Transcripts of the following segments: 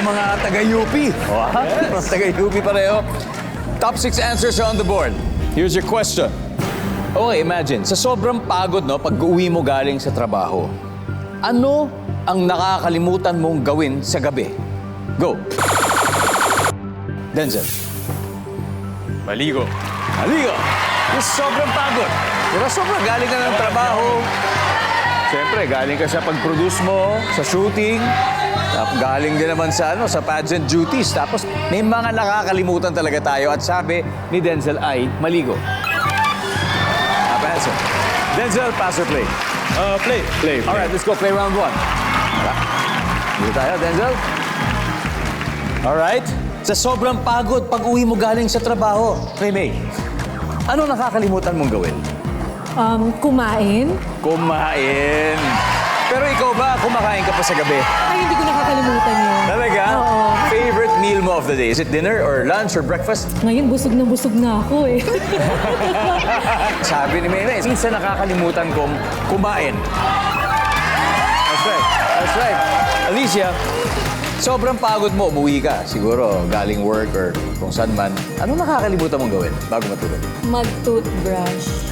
mga taga-UP. Wow, mga taga-UP pareho. Top 6 answers are on the board. Here's your question. Okay, imagine, sa sobrang pagod, no, pag-uwi mo galing sa trabaho, ano ang nakakalimutan mong gawin sa gabi? Go. Denzel. Maligo. Aligo. Yung sobrang pagod. Diba, sobrang galing ka ng trabaho. Siyempre, galing ka sa pag-produce mo, sa shooting. Tapos galing din naman sa, sa pageant duties. Tapos may mga nakakalimutan talaga tayo. At sabi ni Denzel ay maligo. Answer. Denzel, pass or play? Play. All right, let's go play round 1. Dito tayo, Denzel. All right. Sa sobrang pagod, pag-uwi mo galing sa trabaho, May, ano nakakalimutan mong gawin? Kumain. Kumain. Pero ikaw ba, kumakain ka pa sa gabi? Ay, hindi ko nakakalimutan yun. Talaga? Oo. Favorite meal mo of the day? Is it dinner or lunch or breakfast? Ngayon, busog na ako eh. Sabi ni Meme, minsan nakakalimutan kong kumain. That's right. That's right. Alicia, sobrang pagod mo, umuwi ka. Siguro galing work or kung saan man. Ano nakakalimutan mong gawin bago matulog? Mag-toothbrush.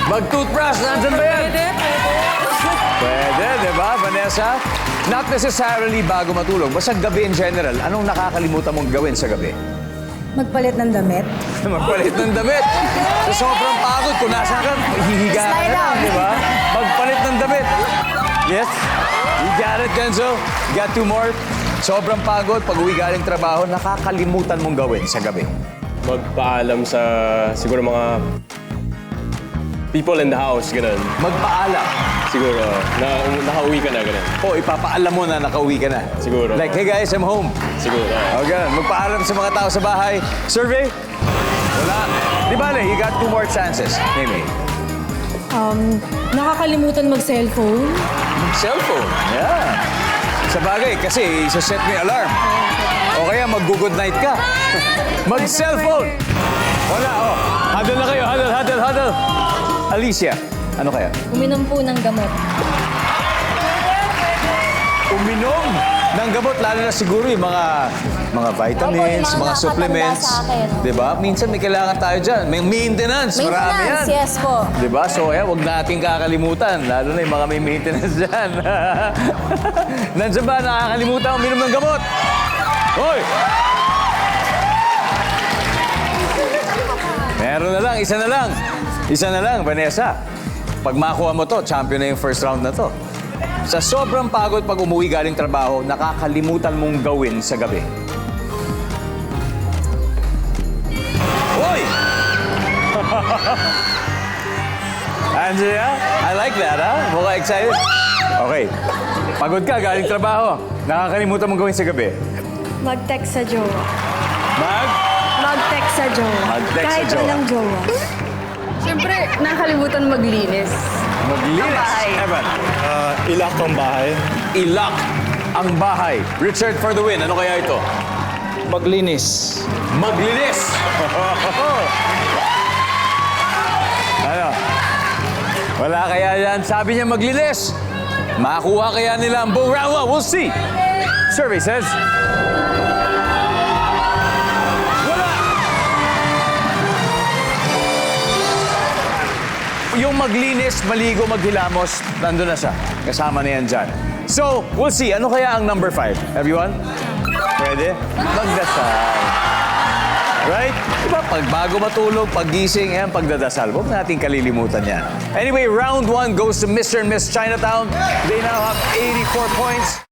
Mag-toothbrush! Nandyan ba yan? Pwede, di ba, Vanessa? Not necessarily bago matulog. Basta gabi in general, anong nakakalimutan mong gawin sa gabi? Magpalit ng damit. Magpalit ng damit. Sa sobrang pagod, kung nasa ka, hihiga ka na lang, di ba? Magpalit ng damit. Yes? You got it, Genzo. You got 2 more. Sobrang pagod, pag uwi galing trabaho, nakakalimutan mong gawin sa gabi. Magpaalam sa siguro mga people in the house, ganun. Magpaalam. Siguro, nakauwi ka na, ganun. O ipapaalam mo na nakauwi ka na. Siguro. Like, hey guys, I'm home. Siguro. O ganun. Magpaalam sa mga tao sa bahay. Survey? Wala. Di ba, you got 2 more chances. Mimi. Nakakalimutan mag-cellphone. Cellphone. Yeah. Sa bagay, kasi isa-set mo yung alarm. O kaya mag-good night ka. Mag-cellphone. Wala, oh. Huddle na kayo. Huddle. Alicia, ano kaya? Uminom po ng gamot. Uminom ng gamot, lalo na siguro yung mga vitamins, Opo, yung mga mga supplements. nakakatanda sa akin. Diba? Minsan may kailangan tayo dyan. May maintenance. Marami yan. Maintenance, yes po. Diba? So, huwag nating kakalimutan. Lalo na yung mga may maintenance dyan. Nandiyan ba nakakalimutan uminom ng gamot? Hoy! Meron na lang, isa na lang. Isa na lang, Vanessa. Pag makuha mo to, champion na yung first round na to. Sa sobrang pagod pag umuwi galing trabaho, nakakalimutan mong gawin sa gabi. Hoy! Andrea, I like that, ha? Mukha excited. Okay. Pagod ka, galing trabaho. Nakakalimutan mong gawin sa gabi. Mag-text sa jowa. Mag-text sa jowa. Mag-text sa Kahit jowa. walang jowa. Siyempre, nakakalimutan maglinis. Maglinis. Ang bahay. Evan. Ilak ang bahay. Ilak ang bahay. Richard for the win. Ano kaya ito? Maglinis. Maglinis! Ano? Wala kaya yan. Sabi niya maglinis. Makuha kaya nila ang buong round 1. We'll see. Survey says... Wala! Yung maglinis, maligo, maghilamos, nandun na siya. Kasama na yan dyan. So, we'll see. Ano kaya ang number 5? Everyone? Pwede? Magdasal. Right? Diba? Pag bago matulog, paggising, yan, pagdadasal. Huwag natin kalilimutan yan. Anyway, round 1 goes to Mr. and Miss Chinatown. They now have 84 points.